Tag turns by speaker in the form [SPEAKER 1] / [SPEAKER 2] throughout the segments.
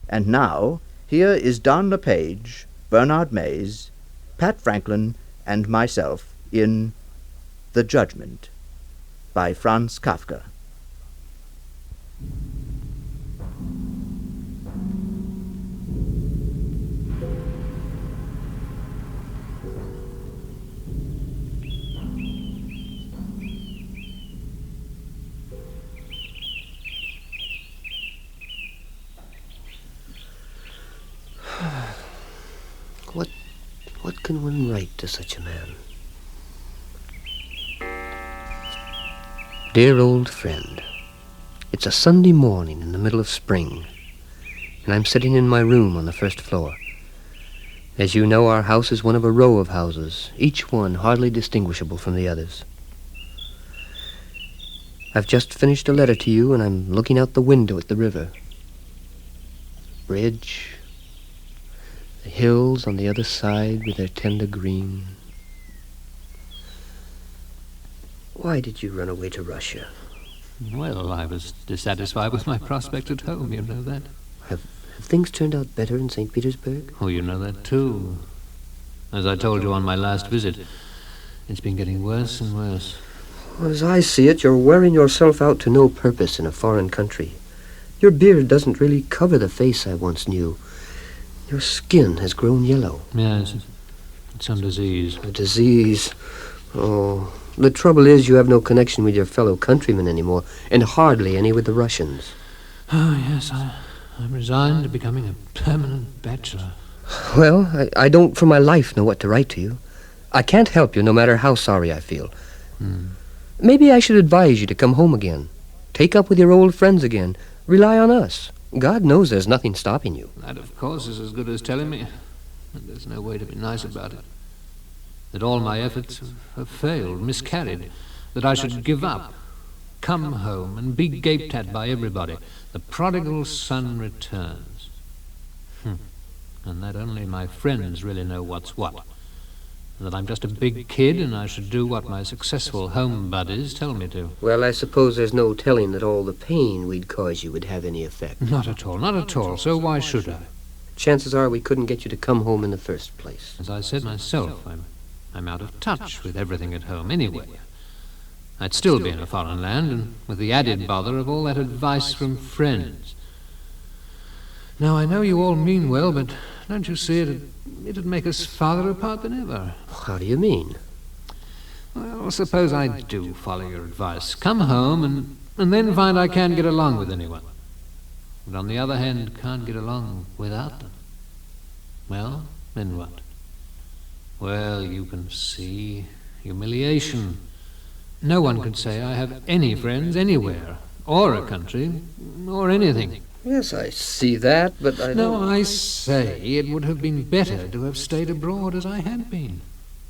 [SPEAKER 1] And now, here is Don LePage, Bernard Mays, Pat Franklin, and myself in The Judgement by Franz Kafka.
[SPEAKER 2] What can one write to such a man? Dear old friend, it's a Sunday morning in the middle of spring, and I'm sitting in my room on the first floor. As you know, our house is one of a row of houses, each one hardly distinguishable from the others. I've just finished a letter to you, and I'm looking out the window at the river. Bridge, the hills on the other side with their tender green. Why did you run away to Russia?
[SPEAKER 3] Well, I was dissatisfied with my prospects at home, you know that.
[SPEAKER 2] Have things turned out better in St. Petersburg?
[SPEAKER 3] Oh, you know that too. As I told you on my last visit, it's been getting worse and worse.
[SPEAKER 2] Well, as I see it, you're wearing yourself out to no purpose in a foreign country. Your beard doesn't really cover the face I once knew. Your skin has grown yellow.
[SPEAKER 3] Yes, it's some disease.
[SPEAKER 2] A disease? Oh, the trouble is you have no connection with your fellow countrymen anymore, and hardly any with the Russians.
[SPEAKER 3] Oh, yes, I'm resigned to becoming a permanent bachelor.
[SPEAKER 2] Well, I don't for my life know what to write to you. I can't help you no matter how sorry I feel. Maybe I should advise you to come home again. Take up with your old friends again. Rely on us. God knows there's nothing stopping you.
[SPEAKER 3] That, of course, is as good as telling me that there's no way to be nice about it. That all my efforts have failed, miscarried. That I should give up, come home, and be gaped at by everybody. The prodigal son returns. And that only my friends really know what's what. And that I'm just a big kid and I should do what my successful home buddies tell me to.
[SPEAKER 2] Well, I suppose there's no telling that all the pain we'd cause you would have any effect.
[SPEAKER 3] Not at all, not at all. So why should I?
[SPEAKER 2] Chances are we couldn't get you to come home in the first place.
[SPEAKER 3] As I said myself, I'm out of touch with everything at home anyway. I'd still be in a foreign land, and with the added bother of all that advice from friends. Now, I know you all mean well, but don't you see it'd make us farther apart than ever?
[SPEAKER 2] How do you mean?
[SPEAKER 3] Well, suppose I do follow your advice. Come home and then find I can't get along with anyone. But on the other hand, can't get along without them. Well, then what? Well, you can see humiliation. No one can say I have any friends anywhere, or a country, or anything.
[SPEAKER 2] Yes, I see that, but I don't...
[SPEAKER 3] No, I say it would have been better to have stayed abroad as I had been.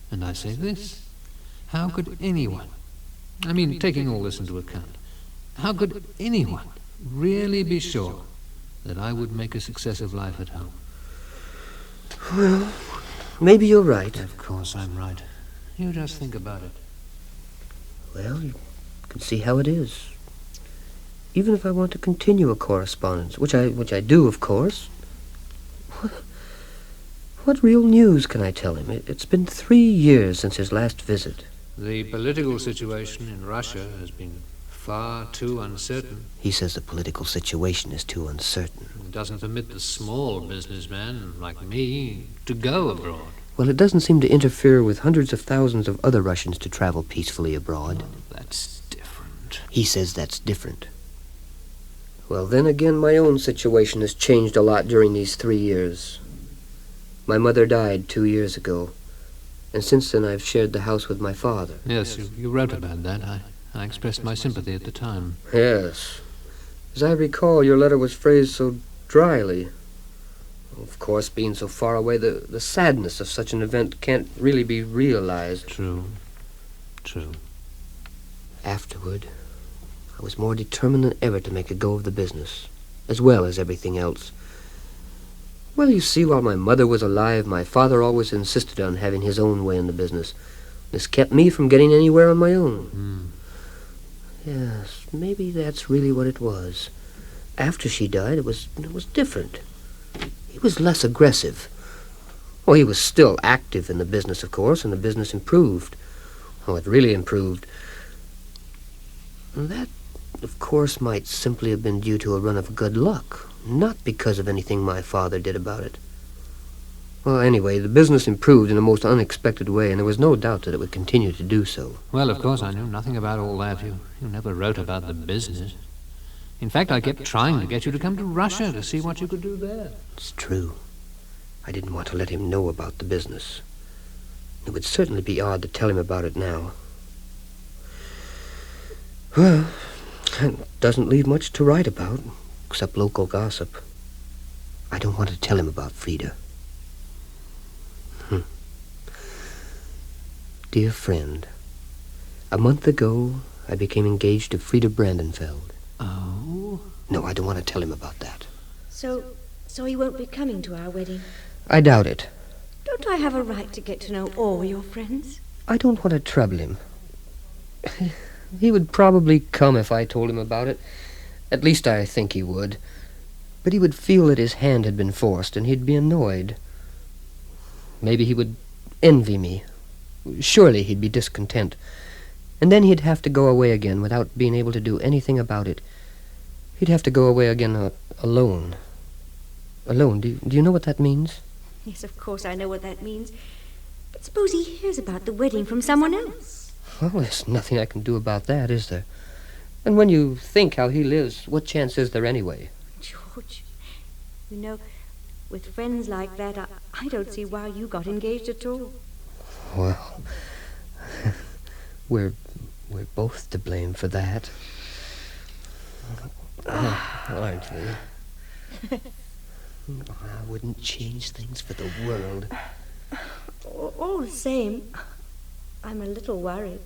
[SPEAKER 3] And I say this, how could anyone, I mean, taking all this into account, how could anyone really be sure that I would make a success of life at home?
[SPEAKER 2] Well, maybe you're right.
[SPEAKER 3] Of course I'm right. You just think about it.
[SPEAKER 2] Well, you can see how it is. Even if I want to continue a correspondence, which I do, of course, what real news can I tell him? It's been 3 years since his last visit.
[SPEAKER 3] The political situation in Russia has been far too uncertain.
[SPEAKER 2] He says the political situation is too uncertain.
[SPEAKER 3] It doesn't permit the small businessman like me to go abroad.
[SPEAKER 2] Well, it doesn't seem to interfere with hundreds of thousands of other Russians to travel peacefully abroad.
[SPEAKER 3] Oh, that's different.
[SPEAKER 2] He says that's different. Well, then again, my own situation has changed a lot during these 3 years. My mother died 2 years ago, and since then I've shared the house with my father.
[SPEAKER 3] Yes, you wrote about that. I expressed my sympathy at the time.
[SPEAKER 2] Yes. As I recall, your letter was phrased so dryly. Of course, being so far away, the sadness of such an event can't really be realized.
[SPEAKER 3] True.
[SPEAKER 2] Afterward, I was more determined than ever to make a go of the business, as well as everything else. Well, you see, while my mother was alive, my father always insisted on having his own way in the business. This kept me from getting anywhere on my own. Yes, maybe that's really what it was. After she died, it was different. was less aggressive. Oh, he was still active in the business, of course, and the business improved. Oh, it really improved. And that, of course, might simply have been due to a run of good luck, not because of anything my father did about it. Well, anyway, the business improved in a most unexpected way, and there was no doubt that it would continue to do so.
[SPEAKER 3] Well, of course, I knew nothing about all that. You never wrote about the business. In fact, I kept trying to get you to come to Russia to see what you could do there.
[SPEAKER 2] It's true. I didn't want to let him know about the business. It would certainly be odd to tell him about it now. Well, it doesn't leave much to write about, except local gossip. I don't want to tell him about Frida. Dear friend, a month ago, I became engaged to Frida Brandenfeld.
[SPEAKER 3] Oh?
[SPEAKER 2] No, I don't want to tell him about that.
[SPEAKER 4] So he won't be coming to our wedding?
[SPEAKER 2] I doubt it.
[SPEAKER 4] Don't I have a right to get to know all your friends?
[SPEAKER 2] I don't want to trouble him. He would probably come if I told him about it. At least I think he would. But he would feel that his hand had been forced, and he'd be annoyed. Maybe he would envy me. Surely he'd be discontent. And then he'd have to go away again without being able to do anything about it. He'd have to go away again alone. Alone. Do you know what that means?
[SPEAKER 4] Yes, of course I know what that means. But suppose he hears about the wedding from someone else?
[SPEAKER 2] Well, there's nothing I can do about that, is there? And when you think how he lives, what chance is there anyway?
[SPEAKER 4] George, you know, with friends like that, I don't see why you got engaged at all.
[SPEAKER 2] Well, we're both to blame for that. Aren't we? I wouldn't change things for the world.
[SPEAKER 4] All the same, I'm a little worried.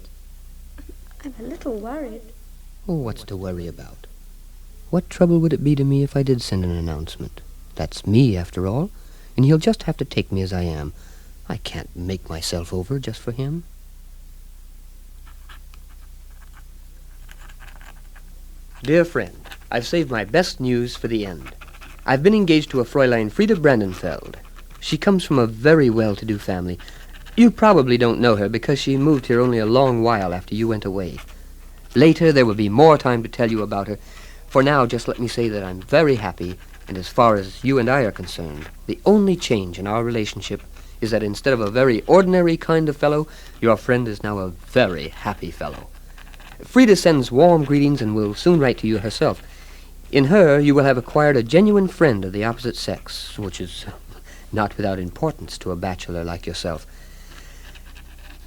[SPEAKER 2] Oh, what's to worry about? What trouble would it be to me if I did send an announcement? That's me, after all, and he'll just have to take me as I am. I can't make myself over just for him. Dear friend, I've saved my best news for the end. I've been engaged to a Fräulein Frida Brandenfeld. She comes from a very well-to-do family. You probably don't know her because she moved here only a long while after you went away. Later, there will be more time to tell you about her. For now, just let me say that I'm very happy, and as far as you and I are concerned, the only change in our relationship is that instead of a very ordinary kind of fellow, your friend is now a very happy fellow. Frida sends warm greetings and will soon write to you herself. In her, you will have acquired a genuine friend of the opposite sex, which is not without importance to a bachelor like yourself.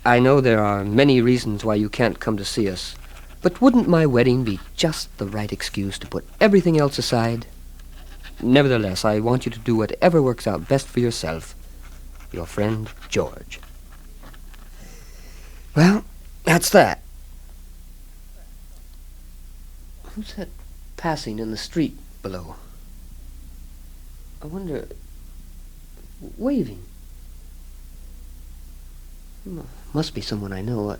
[SPEAKER 2] I know there are many reasons why you can't come to see us, but wouldn't my wedding be just the right excuse to put everything else aside? Nevertheless, I want you to do whatever works out best for yourself. Your friend, George. Well, that's that. Who's that passing in the street below? I wonder... waving. Must be someone I know.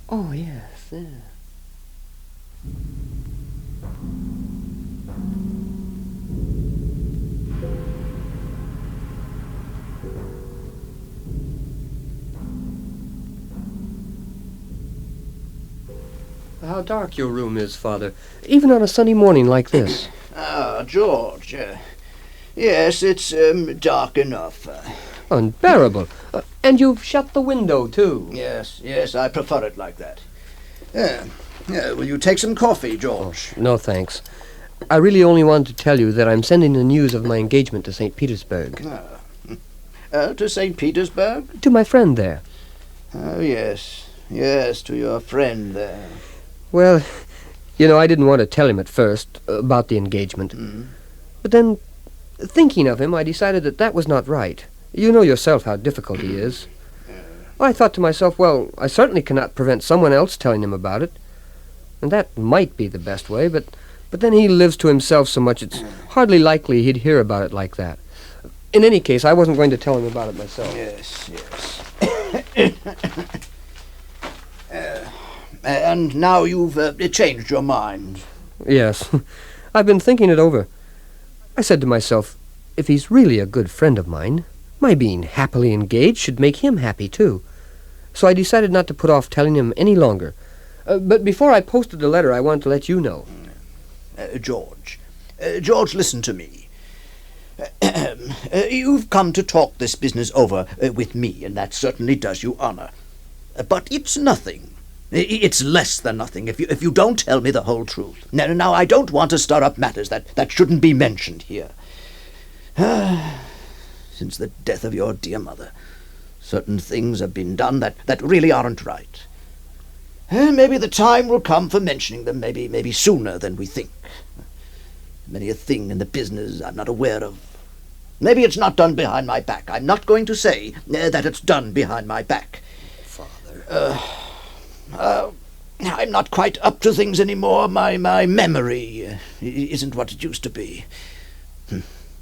[SPEAKER 2] Oh, yes, yeah. How dark your room is, Father, even on a sunny morning like this.
[SPEAKER 1] George. Yes, it's dark enough.
[SPEAKER 2] Unbearable. And you've shut the window, too.
[SPEAKER 1] Yes, I prefer it like that. Will you take some coffee, George?
[SPEAKER 2] Oh, no, thanks. I really only wanted to tell you that I'm sending the news of my engagement to St. Petersburg.
[SPEAKER 1] To St. Petersburg?
[SPEAKER 2] To my friend there.
[SPEAKER 1] Oh, yes, to your friend there.
[SPEAKER 2] Well, you know, I didn't want to tell him at first about the engagement. But then, thinking of him, I decided that was not right. You know yourself how difficult he is. I thought to myself, well, I certainly cannot prevent someone else telling him about it. And that might be the best way, but then he lives to himself so much it's hardly likely he'd hear about it like that. In any case, I wasn't going to tell him about it myself.
[SPEAKER 1] Yes. And now you've changed your mind.
[SPEAKER 2] Yes. I've been thinking it over. I said to myself, if he's really a good friend of mine, my being happily engaged should make him happy, too. So I decided not to put off telling him any longer. But before I posted the letter, I wanted to let you know.
[SPEAKER 1] George, listen to me. You've come to talk this business over with me, and that certainly does you honor. But it's nothing. It's less than nothing if you don't tell me the whole truth. Now, I don't want to stir up matters that shouldn't be mentioned here. Since the death of your dear mother, certain things have been done that really aren't right. Maybe the time will come for mentioning them, maybe sooner than we think. Many a thing in the business I'm not aware of. Maybe it's not done behind my back. I'm not going to say that it's done behind my back.
[SPEAKER 2] Father.
[SPEAKER 1] I'm not quite up to things anymore. My memory isn't what it used to be.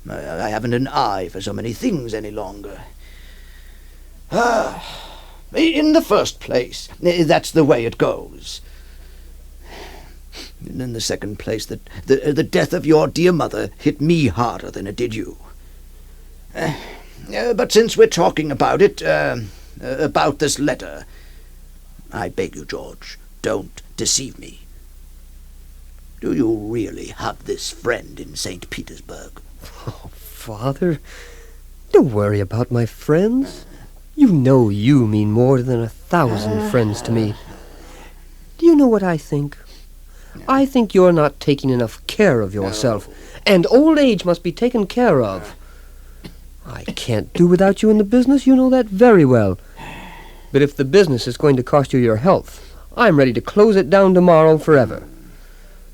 [SPEAKER 1] I haven't an eye for so many things any longer. In the first place, that's the way it goes. And in the second place, the death of your dear mother hit me harder than it did you. But since we're talking about it, about this letter, I beg you, George, don't deceive me. Do you really have this friend in St. Petersburg?
[SPEAKER 2] Oh, Father, don't worry about my friends. You know you mean more than 1,000 friends to me. Do you know what I think? I think you're not taking enough care of yourself, and old age must be taken care of. I can't do without you in the business, you know that very well. But if the business is going to cost you your health, I'm ready to close it down tomorrow forever.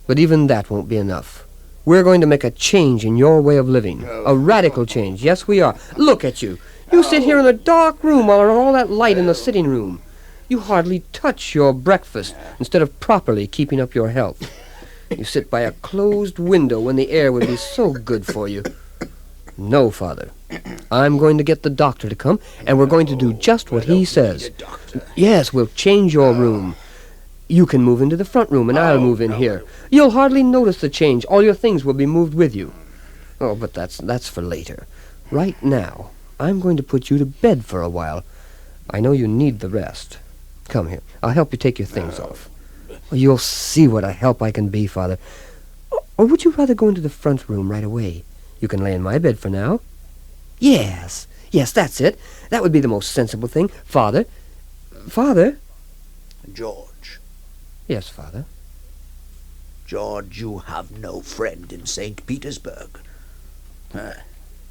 [SPEAKER 2] But even that won't be enough. We're going to make a change in your way of living. A radical change. Yes, we are. Look at you. You sit here in a dark room while all that light in the sitting room. You hardly touch your breakfast instead of properly keeping up your health. You sit by a closed window when the air would be so good for you. No, Father. I'm going to get the doctor to come, and we're going to do just what he says. Yes, we'll change your room. You can move into the front room, and I'll move in here. You'll hardly notice the change. All your things will be moved with you. Oh, but that's for later. Right now, I'm going to put you to bed for a while. I know you need the rest. Come here. I'll help you take your things off. You'll see what a help I can be, Father. Or would you rather go into the front room right away? You can lay in my bed for now. Yes, that's it. That would be the most sensible thing. Father?
[SPEAKER 1] George.
[SPEAKER 2] Yes, Father.
[SPEAKER 1] George, you have no friend in St. Petersburg.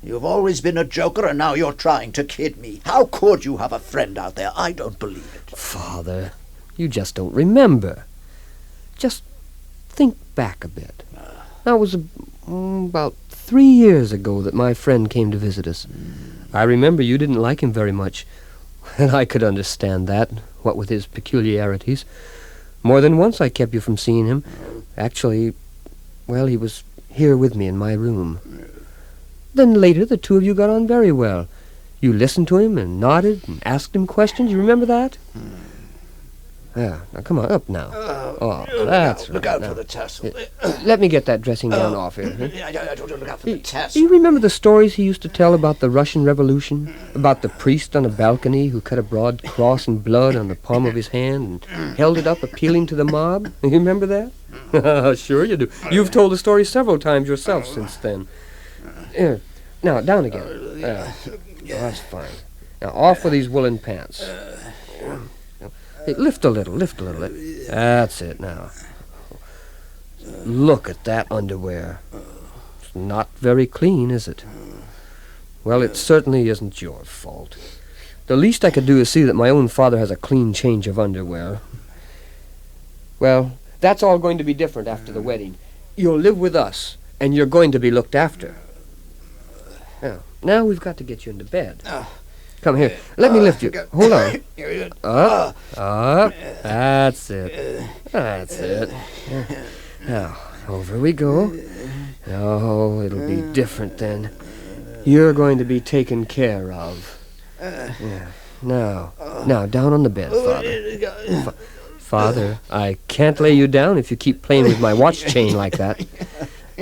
[SPEAKER 1] You've always been a joker, and now you're trying to kid me. How could you have a friend out there? I don't believe it.
[SPEAKER 2] Father, you just don't remember. Just think back a bit. Now, it was about 3 years ago that my friend came to visit us. I remember you didn't like him very much, and I could understand that, what with his peculiarities. More than once I kept you from seeing him. Actually, well, he was here with me in my room. Then later the two of you got on very well. You listened to him and nodded and asked him questions. You remember that? Yeah, now come on, up now. That's right.
[SPEAKER 1] Look out
[SPEAKER 2] now,
[SPEAKER 1] for the tassel.
[SPEAKER 2] let me get that dressing gown off here.
[SPEAKER 1] I told you to look out for the
[SPEAKER 2] Do
[SPEAKER 1] tassel.
[SPEAKER 2] you remember the stories he used to tell about the Russian Revolution? About the priest on a balcony who cut a broad cross in blood on the palm of his hand and held it up appealing to the mob? You remember that? Sure you do. You've told the story several times yourself since then. Here, now, down again. That's fine. Now, off with these woolen pants. Hey, lift a little. That's it now. Look at that underwear. It's not very clean, is it? Well, it certainly isn't your fault. The least I could do is see that my own father has a clean change of underwear. Well, that's all going to be different after the wedding. You'll live with us, and you're going to be looked after. Now we've got to get you into bed. Come here. Let me lift you. Hold on. Up. That's it. Now, over we go. Oh, it'll be different then. You're going to be taken care of. Yeah. Now, down on the bed, Father. Father, I can't lay you down if you keep playing with my watch chain like that.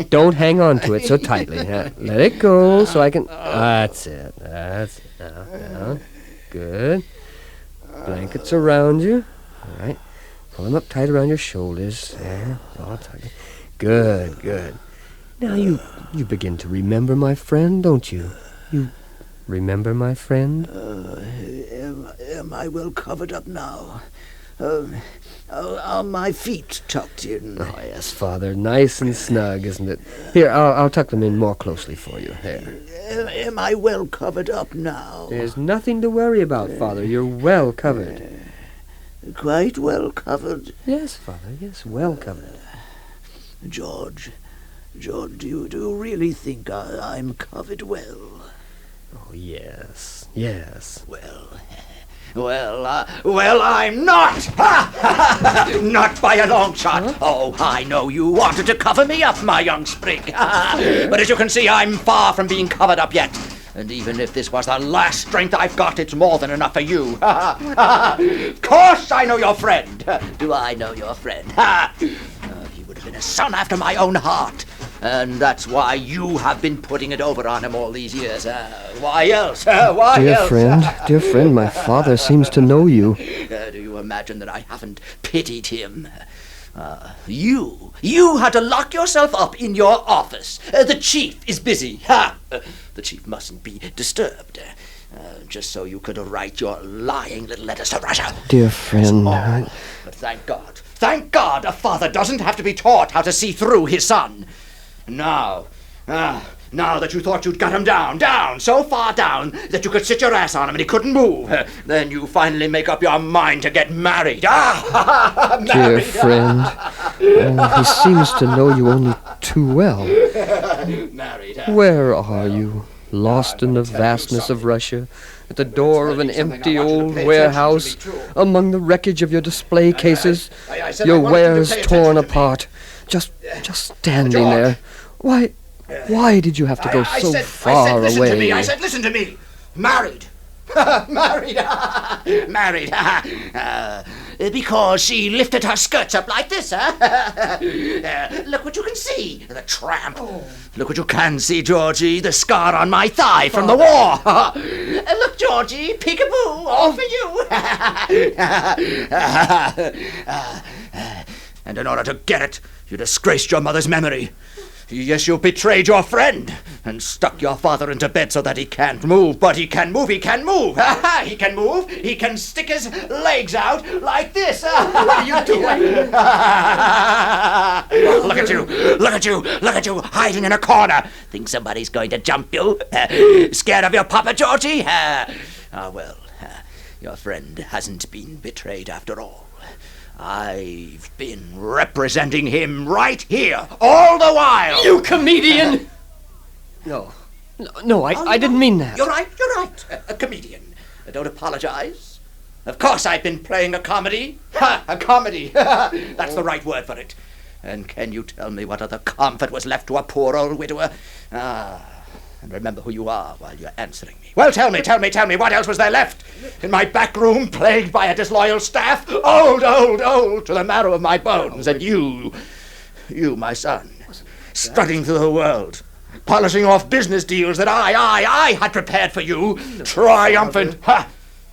[SPEAKER 2] Don't hang on to it so tightly. Let it go so I can... That's it. That's it. Now. Good. Blankets around you. All right. Pull them up tight around your shoulders. There. All tight. Good. Now you begin to remember my friend, don't you? You remember my friend?
[SPEAKER 1] Am I well covered up now? Are my feet tucked in?
[SPEAKER 2] Oh, yes, Father. Nice and snug, isn't it? Here, I'll tuck them in more closely for you. There.
[SPEAKER 1] Am I well covered up now?
[SPEAKER 2] There's nothing to worry about, Father. You're well covered.
[SPEAKER 1] Quite well covered?
[SPEAKER 2] Yes, Father. Yes, well covered.
[SPEAKER 1] George, do you really think I'm covered well?
[SPEAKER 2] Oh, yes.
[SPEAKER 1] Well, I'm not! Not by a long shot. Huh? Oh, I know you wanted to cover me up, my young sprig. But as you can see, I'm far from being covered up yet. And even if this was the last strength I've got, it's more than enough for you. Of course I know your friend. Do I know your friend? He would have been a son after my own heart. And that's why you have been putting it over on him all these years. Why else?
[SPEAKER 2] Dear friend, my father seems to know you.
[SPEAKER 1] Do you imagine that I haven't pitied him? You had to lock yourself up in your office. The chief is busy. The chief mustn't be disturbed. Just so you could write your lying little letters to Russia.
[SPEAKER 2] Dear friend.
[SPEAKER 1] But thank God, a father doesn't have to be taught how to see through his son. Now that you thought you'd got him down, so far down that you could sit your ass on him and he couldn't move, then you finally make up your mind to get married. Married.
[SPEAKER 2] Dear friend, he seems to know you only too well.
[SPEAKER 1] Married.
[SPEAKER 2] Where are you? Lost in the vastness of Russia, at the door of an empty old warehouse, among the wreckage of your display cases, your wares torn apart, just standing there. Why did you have to go so far away?
[SPEAKER 1] I said, listen to me. Married. Married. Because she lifted her skirts up like this, look what you can see, the tramp. Look what you can see, Georgie, the scar on my thigh from the war. Look, Georgie, peekaboo, all for you. And in order to get it, you disgraced your mother's memory. Yes, you betrayed your friend and stuck your father into bed so that he can't move. But he can move. He can move. He can stick his legs out like this. What are you doing? Look at you, hiding in a corner. Think somebody's going to jump you? Scared of your papa, Georgie? Well, your friend hasn't been betrayed after all. I've been representing him right here, all the while.
[SPEAKER 2] You comedian! No, I didn't mean that.
[SPEAKER 1] You're right. A comedian. Don't apologize. Of course I've been playing a comedy. A comedy. That's the right word for it. And can you tell me what other comfort was left to a poor old widower? And remember who you are while you're answering me. Well, tell me, what else was there left? In my back room, plagued by a disloyal staff, old, to the marrow of my bones, and you, my son, strutting through the world, polishing off business deals that I had prepared for you, triumphant,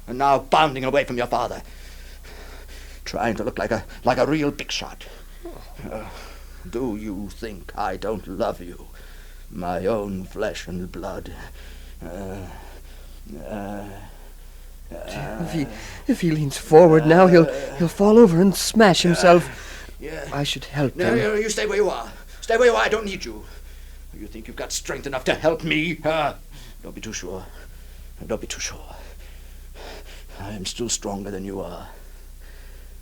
[SPEAKER 1] and now bounding away from your father, trying to look like a real big shot. Do you think I don't love you? My own flesh and blood.
[SPEAKER 2] If he leans forward now, he'll fall over and smash himself. I should help him.
[SPEAKER 1] No, you stay where you are. Stay where you are. I don't need you. You think you've got strength enough to help me? Don't be too sure. I am still stronger than you are.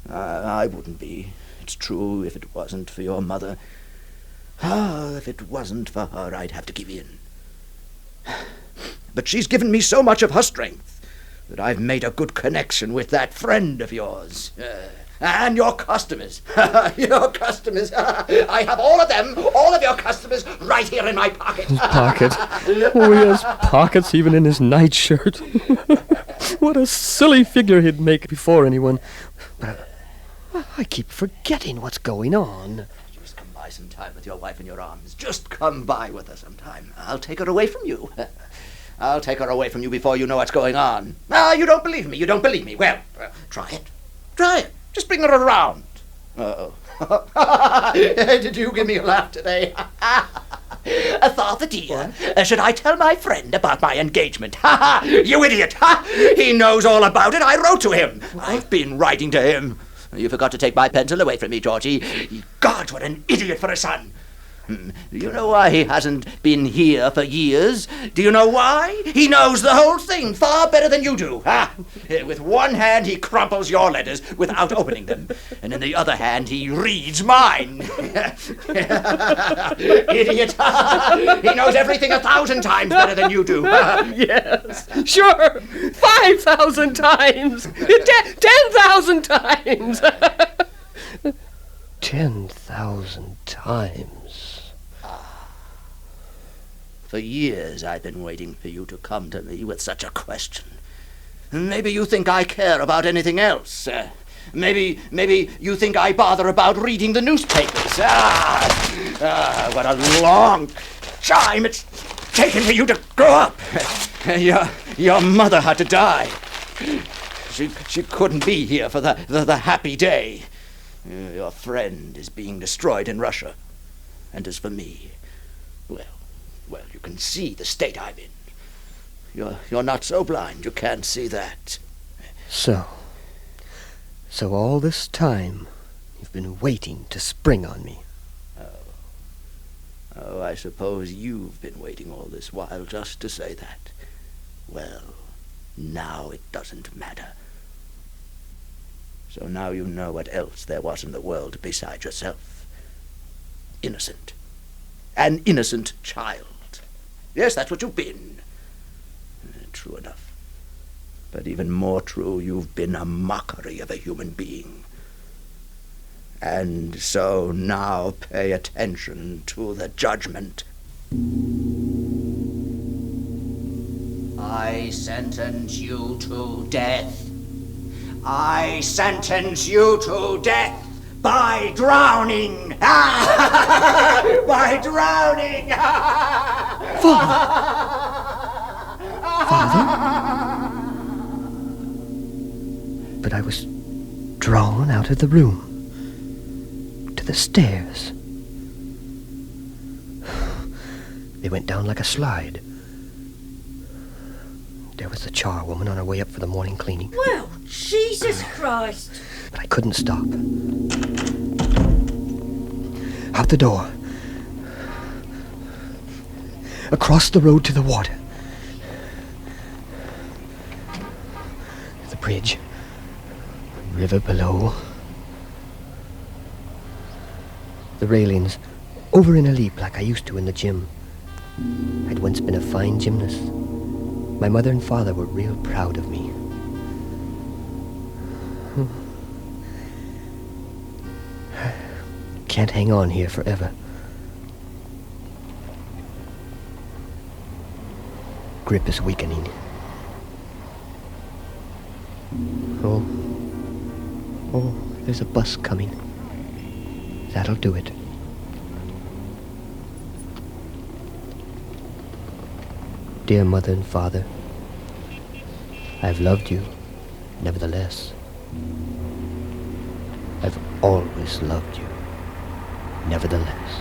[SPEAKER 1] I wouldn't be. It's true, if it wasn't for your mother. If it wasn't for her, I'd have to give in. But she's given me so much of her strength that I've made a good connection with that friend of yours. And your customers. Your customers. I have all of them, all of your customers, right here in my pocket.
[SPEAKER 2] His pocket? Oh, he has pockets even in his nightshirt. What a silly figure he'd make before anyone. But I keep forgetting what's going on.
[SPEAKER 1] by sometime with your wife in your arms. Just come by with her sometime. I'll take her away from you. I'll take her away from you before you know what's going on. Ah, you don't believe me. You don't believe me. Well, try it. Try it. Just bring her around. Uh-oh. Did you give me a laugh today? Father dear, should I tell my friend about my engagement? You idiot! He knows all about it. I wrote to him. I've been writing to him. You forgot to take my pencil away from me, Georgie. God, what an idiot for a son. Do you know why he hasn't been here for years? Do you know why? He knows the whole thing far better than you do. With one hand, he crumples your letters without opening them. And in the other hand, he reads mine. Idiot. He knows everything 1,000 times better than you do.
[SPEAKER 2] Yes, sure. 5,000 times. 10,000 times. 10,000 times.
[SPEAKER 1] For years I've been waiting for you to come to me with such a question. Maybe you think I care about anything else. Maybe you think I bother about reading the newspapers. What a long time it's taken for you to grow up. Your mother had to die. She couldn't be here for the happy day. Your friend is being destroyed in Russia. And as for me, well, you can see the state I'm in. You're not so blind you can't see that.
[SPEAKER 2] So all this time, you've been waiting to spring on me.
[SPEAKER 1] Oh, I suppose you've been waiting all this while just to say that. Well, now it doesn't matter. So now you know what else there was in the world besides yourself. Innocent. An innocent child. Yes, that's what you've been. True enough. But even more true, you've been a mockery of a human being. And so now pay attention to the judgment. I sentence you to death. I sentence you to death by drowning. By drowning.
[SPEAKER 2] Father? But I was drawn out of the room, to the stairs. They went down like a slide. There was the charwoman on her way up for the morning cleaning.
[SPEAKER 4] Well, Jesus Christ!
[SPEAKER 2] But I couldn't stop. Out the door. Across the road to the water. The bridge. River below. The railings. Over in a leap like I used to in the gym. I'd once been a fine gymnast. My mother and father were real proud of me. Can't hang on here forever. Grip is weakening. Oh, there's a bus coming. That'll do it. Dear mother and father, I've loved you, nevertheless. I've always loved you, nevertheless.